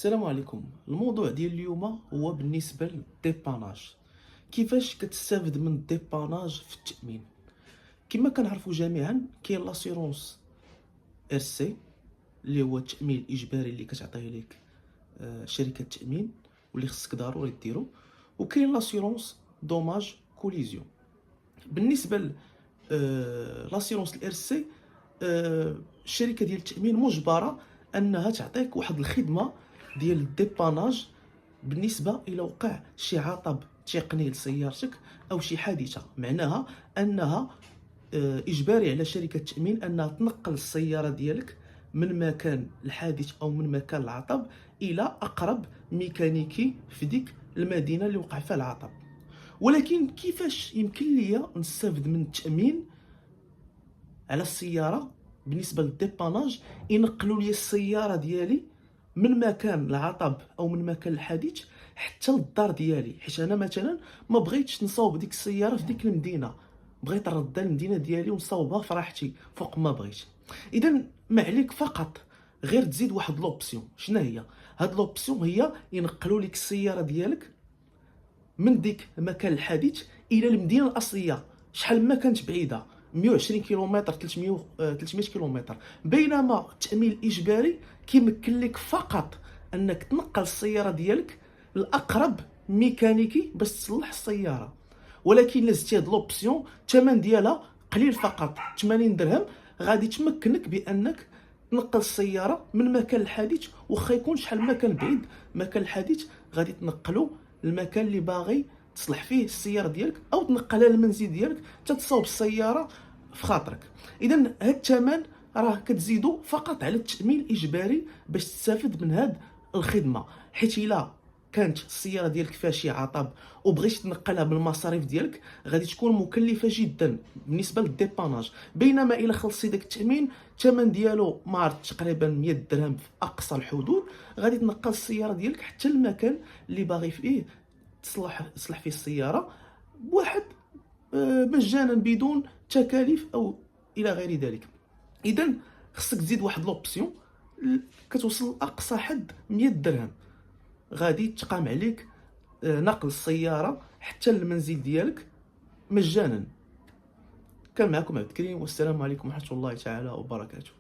السلام عليكم. الموضوع ديال اليوم هو بالنسبه للديباناج. كيفاش كتستافد من الديباناج في التامين؟ كما كنعرفوا جميعا كاين لاسيرونس ار سي اللي هو التامين الاجباري اللي كتعطيه لك شركه التامين واللي خصك ضروري ديرو، وكاين لاسيرونس دوماج كوليزيون. بالنسبه لاسيرونس الار سي، الشركه ديال التامين مجبره انها تعطيك واحد الخدمه ديال الديباناج بالنسبه الى وقع شي عطب تقني لسيارتك او شي حادثه. معناها انها اجباري على شركه التامين انها تنقل السياره ديالك من مكان الحادث او من مكان العطب الى اقرب ميكانيكي في ديك المدينه اللي وقع فيها العطب. ولكن كيفاش يمكن ليا نستافد من التامين على السياره بالنسبه للديباناج؟ ينقلوا لي السياره ديالي من مكان العطب او من مكان الحادث حتى للدار ديالي، حيت انا مثلا ما بغيتش نصاوب ديك السياره في ديك المدينه، بغيت نردها للمدينه ديالي ونصاوبها في راحتي فوق ما بغيت. اذا ما عليك فقط غير تزيد واحد لوبسيون. شنو هي هاد لوبسيون؟ هي ينقلوا لك السياره ديالك من ديك مكان الحادث الى المدينه الاصليه، شحال ما كانت بعيده، 120 كيلومتر، 300 كيلومتر. بينما التامين الاجباري كيمكن لك فقط انك تنقل السياره ديالك لاقرب ميكانيكي باش تصلح السياره. ولكن الا زدتي هاد لوبسيون الثمن ديالها قليل، فقط 80 درهم، غادي تمكنك بانك تنقل السياره من مكان الحادث، واخا يكون شحال ما كان بعيد مكان الحادث غادي تنقلو المكان اللي باغي تصلح فيه السياره ديالك، او تنقلها للمنزل ديالك حتى تصاوب السياره في خاطرك. اذا هاد الثمن راه كتزيدو فقط على التامين الاجباري باش تستافد من هاد الخدمه. حيت الا كانت السياره ديالك فيها شي عطب وبغيتي تنقلها بالمصاريف ديالك غادي تكون مكلفه جدا بالنسبه للديباناج. بينما الا خلصتي داك التامين الثمن ديالو ما عرفت تقريبا 100 درهم في اقصى الحدود، غادي تنقل السياره ديالك حتى المكان اللي باغي فيه تصلح فيه السياره بواحد مجانا بدون تكاليف او الى غير ذلك. اذا خصك تزيد واحد لوبسيون كتوصل لاقصى حد 100 درهم، غادي تقام عليك نقل السياره حتى للمنزل ديالك مجانا. كان معكم عبد الكريم، والسلام عليكم ورحمه الله تعالى وبركاته.